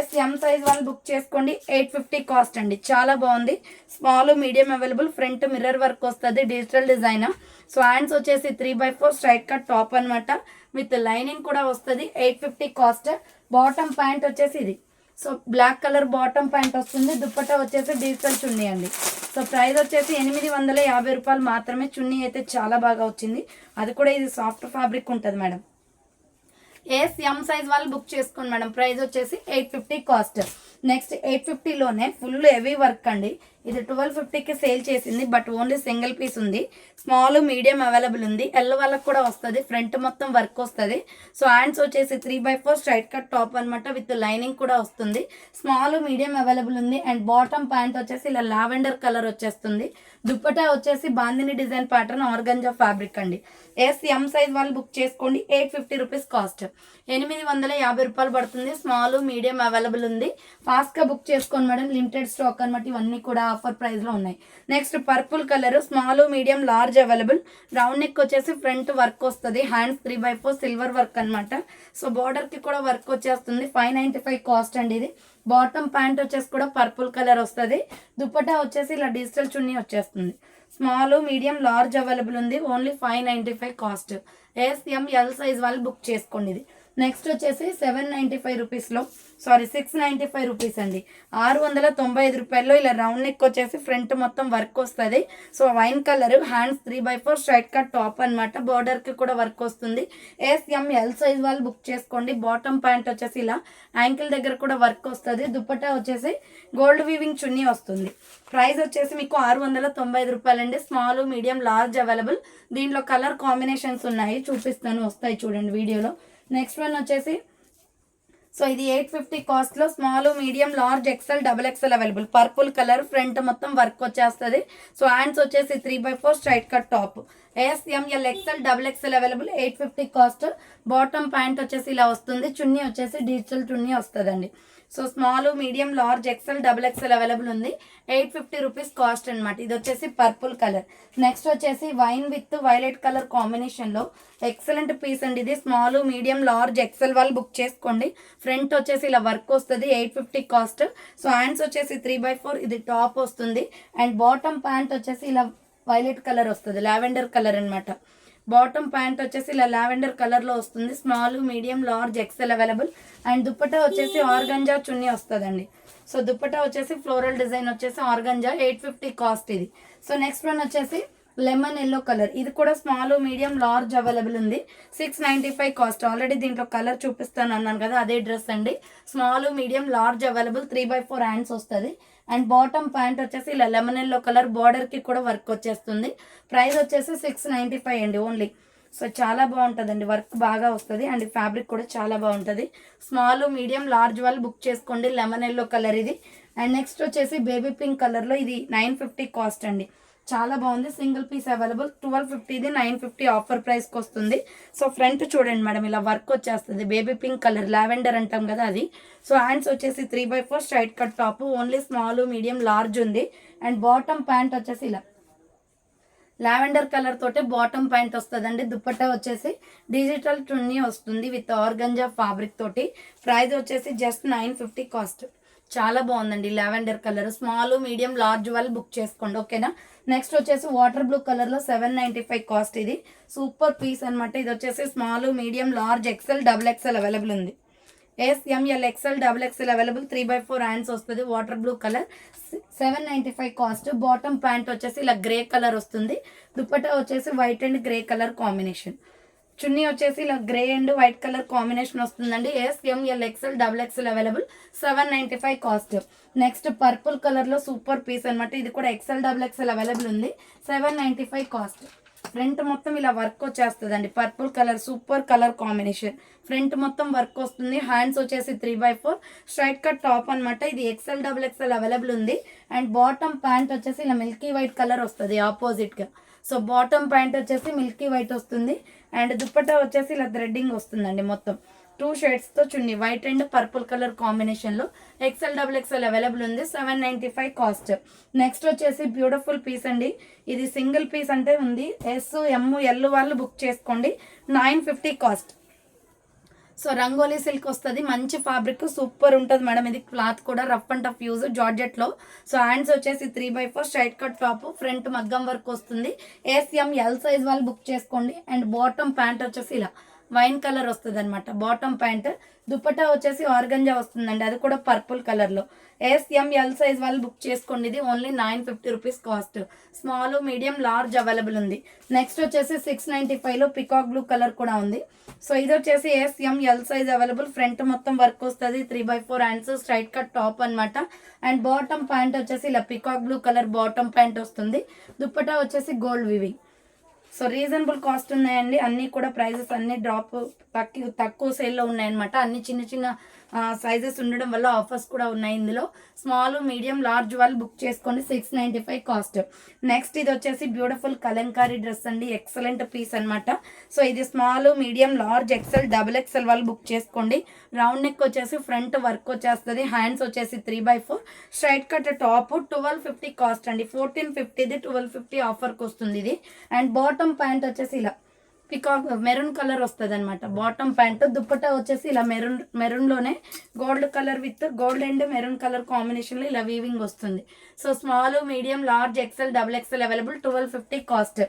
SM size వాళ్ళు బుక్ చేసుకోండి. 850 కాస్ట్ అండి, చాలా బాగుంది. Small medium available. Front mirror work వస్తుంది, డిజిటల్ డిజైన్. సో హ్యాండ్స్ వచ్చేసి 3/4 స్ట్రైట్ కట్ టాప్ అనమాట, విత్ లైనింగ్ కూడా వస్తుంది. 850 కాస్ట్. బాటమ్ ప్యాంట్ వచ్చేసి ఇది, so black colour bottom pant వస్తుంది. దుప్పటా వచ్చేసి డిజిటల్ చున్నీ అండి. సో ప్రైస్ వచ్చేసి 850 రూపాయలు మాత్రమే. చున్నీ అయితే చాలా బాగా వచ్చింది, అది కూడా ఇది సాఫ్ట్ ఫ్యాబ్రిక్ ఉంటుంది మేడం. SM సైజ్ వాళ్ళు బుక్ చేసుకోండి మేడం. ప్రైస్ వచ్చేసి 850 కాస్ట్. నెక్స్ట్ 850లోనే ఫుల్ హెవీ వర్క్ అండి. ఇది 1250కి సేల్ చేసింది, బట్ ఓన్లీ సింగిల్ పీస్ ఉంది. స్మాల్ మీడియం అవైలబుల్ ఉంది. ఎల్ వాళ్ళకి కూడా వస్తుంది. ఫ్రంట్ మొత్తం వర్క్ వస్తుంది. సో హ్యాండ్స్ వచ్చేసి 3/4 స్ట్రైట్ కట్ టాప్ అనమాట, విత్ లైనింగ్ కూడా వస్తుంది. స్మాల్ మీడియం అవైలబుల్ ఉంది. అండ్ బాటమ్ ప్యాంట్ వచ్చేసి ఇలా లావెండర్ కలర్ వచ్చేస్తుంది. దుప్పటా వచ్చేసి bandhani design pattern organza fabric అండి. SM సైజ్ వాళ్ళు బుక్ చేసుకోండి. 850 రూపీస్ కాస్ట్. 850 రూపాయలు పడుతుంది. స్మాల్ మీడియం అవైలబుల్ ఉంది. ఫాస్ట్గా బుక్ చేసుకోండి మేడం, లిమిటెడ్ స్టాక్ అనమాట. ఇవన్నీ కూడా ఆఫర్ ప్రైస్లో ఉన్నాయి. Next purple colour, small medium large available. Round neck వచ్చేసి ఫ్రంట్ వర్క్ వస్తుంది. హ్యాండ్స్ 3/4 సిల్వర్ వర్క్ అనమాట. సో బార్డర్కి కూడా వర్క్ వచ్చేస్తుంది. 595 కాస్ట్ అండి ఇది. బాటమ్ ప్యాంట్ వచ్చేసి కూడా పర్పుల్ కలర్ వస్తుంది. దుప్పటా వచ్చేసి ఇలా డిజిటల్ చున్నీ వచ్చేస్తుంది. స్మాల్ మీడియం లార్జ్ అవైలబుల్ ఉంది. Only 595 cost. SML సైజ్ వాళ్ళు బుక్ చేసుకోండి ఇది. నెక్స్ట్ వచ్చేసి 795 రూపీస్లో, సారీ 695 రూపీస్ అండి. 695 రూపాయల్లో ఇలా రౌండ్ నెక్ వచ్చేసి ఫ్రంట్ మొత్తం వర్క్ వస్తుంది. So wine colour, hands 3/4 straight cut top అనమాట. బార్డర్కి కూడా వర్క్ వస్తుంది. SML సైజ్ వాళ్ళు బుక్ చేసుకోండి. బాటమ్ ప్యాంట్ వచ్చేసి ఇలా యాంకిల్ దగ్గర కూడా వర్క్ వస్తుంది. దుప్పటా వచ్చేసి గోల్డ్ వీవింగ్ చున్నీ వస్తుంది. ప్రైస్ వచ్చేసి మీకు 695 రూపాయలండి. Small medium large available. దీంట్లో కలర్ కాంబినేషన్స్ ఉన్నాయి, చూపిస్తాను, వస్తాయి చూడండి వీడియోలో. నెక్స్ట్ వన్ వచ్చేసి సో ఇది 850 కాస్ట్లో small medium large XL double XL available. Purple colour, front మొత్తం వర్క్ వచ్చేస్తుంది. సో హ్యాండ్స్ వచ్చేసి 3/4 straight cut top. S M L XL double XL available. 850 cost. Bottom pant వచ్చేసి ఇలా వస్తుంది. చున్నీ వచ్చేసి డిజిటల్ చున్నీ వస్తుందండి. So small medium large XL double XL available ఉంది. 850 రూపీస్ కాస్ట్ అనమాట. ఇది వచ్చేసి పర్పుల్ కలర్. నెక్స్ట్ వచ్చేసి వైన్ విత్ వైలెట్ కలర్ కాంబినేషన్లో ఎక్సలెంట్ పీస్ అండి. ఇది స్మాల్ మీడియం లార్జ్ ఎక్సెల్ వాళ్ళు బుక్ చేసుకోండి. ఫ్రంట్ వచ్చేసి ఇలా వర్క్ వస్తుంది. 850 కాస్ట్. సో హ్యాండ్స్ వచ్చేసి 3/4 ఇది టాప్ వస్తుంది. అండ్ బాటమ్ ప్యాంట్ వచ్చేసి ఇలా వైలెట్ కలర్ వస్తుంది, లావెండర్ కలర్ అనమాట. బాటమ్ ప్యాంట్ వచ్చేసి ఇలా లావెండర్ కలర్లో వస్తుంది. Small medium large XL available. And dupatta వచ్చేసి ఆర్గంజా చున్నీ వస్తుందండి. సో దుప్పటా వచ్చేసి ఫ్లోరల్ డిజైన్ వచ్చేసి ఆర్గంజా. 850 కాస్ట్ ఇది. సో నెక్స్ట్ వన్ వచ్చేసి లెమన్ ఎల్లో కలర్. ఇది కూడా స్మాల్ మీడియం లార్జ్ అవైలబుల్ ఉంది. 695 కాస్ట్. ఆల్రెడీ దీంట్లో కలర్ చూపిస్తాను అన్నాను కదా, అదే డ్రెస్ అండి. Small medium large available. 3/4 hands వస్తుంది. అండ్ బాటమ్ ప్యాంట్ వచ్చేసి ఇలా లెమన్ ఎల్లో కలర్, బార్డర్కి కూడా వర్క్ వచ్చేస్తుంది. ప్రైస్ వచ్చేసి 695 అండి ఓన్లీ. సో చాలా బాగుంటుందండి, వర్క్ బాగా వస్తుంది. అండ్ ఫ్యాబ్రిక్ కూడా చాలా బాగుంటుంది. స్మాల్ మీడియం లార్జ్ వాళ్ళు బుక్ చేసుకోండి. లెమన్ ఎల్లో కలర్ ఇది. అండ్ నెక్స్ట్ వచ్చేసి బేబీ పింక్ కలర్లో ఇది 950 కాస్ట్ అండి. చాలా బాగుంది. Single piece available. 1250 ఇది 950 ఆఫర్ ప్రైస్కి వస్తుంది. సో ఫ్రంట్ చూడండి మేడం, ఇలా వర్క్ వచ్చేస్తుంది. బేబీ పింక్ కలర్, లావెండర్ అంటాం కదా అది. సో హ్యాండ్స్ వచ్చేసి 3/4 straight cut top. Only small medium large ఉంది. అండ్ బాటమ్ ప్యాంట్ వచ్చేసి ఇలా లావెండర్ కలర్ తోటే బాటమ్ ప్యాంట్ వస్తుందండి. దుప్పట్టా వచ్చేసి డిజిటల్ చున్నీ వస్తుంది విత్ ఆర్గంజా ఫ్యాబ్రిక్ తోటి. ప్రైస్ వచ్చేసి జస్ట్ 950 కాస్ట్. చాలా బాగుందండి lavender colour. Small medium large వాళ్ళు బుక్ చేసుకోండి, ఓకేనా. నెక్స్ట్ వచ్చేసి వాటర్ బ్లూ కలర్లో 795 కాస్ట్. ఇది సూపర్ పీస్ అనమాట. ఇది వచ్చేసి small medium large XL double XL available ఉంది. SML XL double XL available. 3/4 hands వస్తుంది. Water blue colour. 795 cost. Bottom pant వచ్చేసి ఇలా గ్రే కలర్ వస్తుంది. దుప్పటా వచ్చేసి white and grey colour combination. చున్నీ వచ్చేసి ఇలా grey and white colour combination వస్తుందండి. SML XL double XL available. 795 cost. Next purple కలర్లో సూపర్ పీస్ అనమాట. ఇది కూడా ఎక్సెల్ డబుల్ ఎక్సెల్ అవైలబుల్ ఉంది. 795 కాస్ట్. ఫ్రంట్ మొత్తం ఇలా వర్క్ వచ్చేస్తుందండి. Purple colour super colour combination. Front మొత్తం వర్క్ వస్తుంది. హ్యాండ్స్ వచ్చేసి 3/4 స్ట్రైట్ కట్ టాప్ అనమాట. ఇది ఎక్సెల్ డబుల్ ఎక్సెల్ అవైలబుల్ ఉంది. అండ్ బాటమ్ ప్యాంట్ వచ్చేసి ఇలా మిల్కీ వైట్ కలర్ వస్తుంది ఆపోజిట్గా. సో బాటమ్ ప్యాంట్ వచ్చేసి మిల్కీ వైట్ వస్తుంది. అండ్ దుప్పట్టా వచ్చేసి ఇలా థ్రెడ్డింగ్ వస్తుందండి. మొత్తం 2 షేడ్స్తో చున్నీ, వైట్ అండ్ పర్పుల్ కలర్ కాంబినేషన్లో. ఎక్సెల్ డబుల్ ఎక్సెల్ అవైలబుల్ ఉంది. 795 కాస్ట్. నెక్స్ట్ వచ్చేసి బ్యూటిఫుల్ పీస్ అండి. ఇది సింగిల్ పీస్ అంటే ఉంది. ఎస్, ఎమ్, ఎల్ వాళ్ళు బుక్ చేసుకోండి. 950 కాస్ట్. సో రంగోలీ సిల్క్ వస్తుంది. మంచి ఫ్యాబ్రిక్, సూపర్ ఉంటుంది మేడం. ఇది క్లాత్ కూడా రఫ్ అండ్ టఫ్ యూజ్ జార్జెట్లో. సో హ్యాండ్స్ వచ్చేసి 3/4 స్ట్రైట్ కట్ టాప్. ఫ్రంట్ మగ్గం వర్క్ వస్తుంది. ఎస్ఎంఎల్ సైజ్ వాళ్ళు బుక్ చేసుకోండి. అండ్ బాటమ్ ప్యాంట్ వచ్చేసి ఇలా వైన్ కలర్ వస్తుంది అనమాట. Bottom pant. దుప్పటా వచ్చేసి ఆర్గంజా వస్తుందండి, అది కూడా పర్పుల్ కలర్లో. ఎస్ఎంఎల్ సైజ్ వాళ్ళు బుక్ చేసుకోండి. ఇది only 950 rupees cost. Small medium large available ఉంది. నెక్స్ట్ వచ్చేసి 695లో పికాక్ బ్లూ కలర్ కూడా ఉంది. సో ఇది వచ్చేసి ఎస్ఎంఎల్ సైజ్ అవైలబుల్. ఫ్రంట్ మొత్తం వర్క్ వస్తుంది. 3/4 హ్యాండ్స్ స్ట్రైట్ కట్ టాప్ అనమాట. అండ్ బాటమ్ ప్యాంట్ వచ్చేసి ఇలా peacock blue colour bottom pant వస్తుంది. దుప్పటా వచ్చేసి gold weaving. So reasonable cost ఉన్నాయండి. అన్నీ కూడా ప్రైజెస్ అన్నీ డ్రాప్ తక్కువ సేల్లో ఉన్నాయన్నమాట. అన్ని చిన్న చిన్న సైజెస్ ఉండడం వల్ల ఆఫర్స్ కూడా ఉన్నాయి ఇందులో. స్మాల్ మీడియం లార్జ్ వాళ్ళు బుక్ చేసుకోండి. 695 కాస్ట్. నెక్స్ట్ ఇది వచ్చేసి బ్యూటిఫుల్ కలంకారీ డ్రెస్ అండి. ఎక్సలెంట్ పీస్ అనమాట. సో ఇది small medium large XL double XL వాళ్ళు బుక్ చేసుకోండి. రౌండ్ నెక్ వచ్చేసి ఫ్రంట్ వర్క్ వచ్చేస్తుంది. హ్యాండ్స్ వచ్చేసి 3/4 స్ట్రైట్ కట్ టాప్. 1250 కాస్ట్ అండి. 1450ది 1250 ఆఫర్కి వస్తుంది ఇది. అండ్ బాటమ్ ప్యాంట్ వచ్చేసి ఇలా పికాక్ మెరూన్ కలర్ వస్తుంది అనమాట. Bottom pant. దుప్పట్టా వచ్చేసి ఇలా మెరూన్లోనే gold colour with gold and maroon colour కాంబినేషన్లో ఇలా వీవింగ్ వస్తుంది. So small medium large XL double XL available. 1250 cost.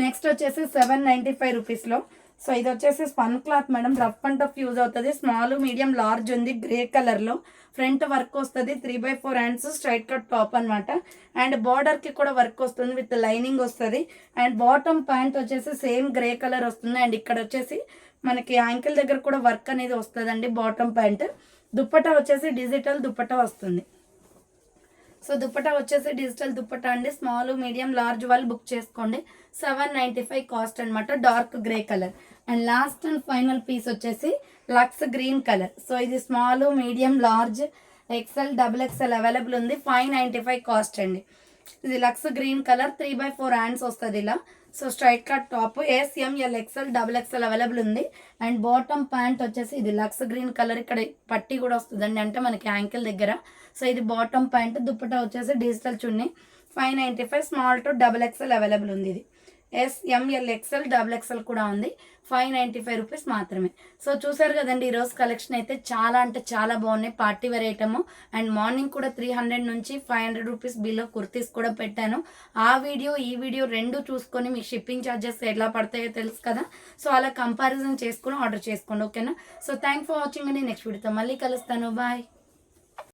Next వచ్చేసి 795 రూపీస్లో. సో ఇది వచ్చేసి spun cloth madam, rough and tough use అవుతుంది. స్మాల్ మీడియం లార్జ్ ఉంది గ్రే కలర్లో. ఫ్రంట్ వర్క్ వస్తుంది. 3/4 హ్యాండ్స్ స్ట్రైట్ కట్ టాప్ అనమాట. అండ్ బార్డర్కి కూడా వర్క్ వస్తుంది విత్ లైనింగ్ వస్తుంది. అండ్ బాటమ్ ప్యాంట్ వచ్చేసి సేమ్ గ్రే కలర్ వస్తుంది. అండ్ ఇక్కడ వచ్చేసి మనకి యాంకిల్ దగ్గర కూడా వర్క్ అనేది వస్తుందండి బాటమ్ ప్యాంట్. దుప్పటా వచ్చేసి డిజిటల్ దుప్పటా వస్తుంది. సో దుప్పటా వచ్చేసి డిజిటల్ దుప్పటా అండి. స్మాల్ మీడియం లార్జ్ వాళ్ళు బుక్ చేసుకోండి. 795 కాస్ట్ అనమాట. Dark grey colour. And last and final piece వచ్చేసి లక్స్ గ్రీన్ కలర్. సో ఇది small, medium, large, XL, double XL available ఉంది. 595 కాస్ట్ అండి. ఇది లక్స్ గ్రీన్ కలర్ 3/4 హ్యాండ్స్ వస్తుంది ఇలా. So straight cut top SML XL double XL available ఉంది. And bottom pant వచ్చేసి ఇది లక్స్ గ్రీన్ కలర్, ఇక్కడ పట్టీ కూడా వస్తుందండి, అంటే మనకి యాంకిల్ దగ్గర. సో ఇది బాటమ్ ప్యాంట్. దుప్పటా వచ్చేసి డిజిటల్ చున్నీ. 595 small to double XL available ఉంది. ఇది SML XL డబుల్ ఎక్సెల్ కూడా ఉంది. 595 రూపీస్ మాత్రమే. సో చూసారు కదండి, ఈరోజు కలెక్షన్ అయితే చాలా అంటే చాలా బాగున్నాయి. Party wear item. And morning కూడా 300 నుంచి 500 రూపీస్ బిలో కుర్తీస్ కూడా పెట్టాను. ఆ వీడియో ఈ వీడియో రెండు చూసుకొని మీకు షిప్పింగ్ ఛార్జెస్ ఎలా పడతాయో తెలుసు కదా. సో అలా కంపారిజన్ చేసుకొని ఆర్డర్ చేసుకోండి, ఓకేనా. సో థ్యాంక్ ఫర్ వాచింగ్ అండి. నెక్స్ట్ వీడియోతో మళ్ళీ కలుస్తాను. బాయ్.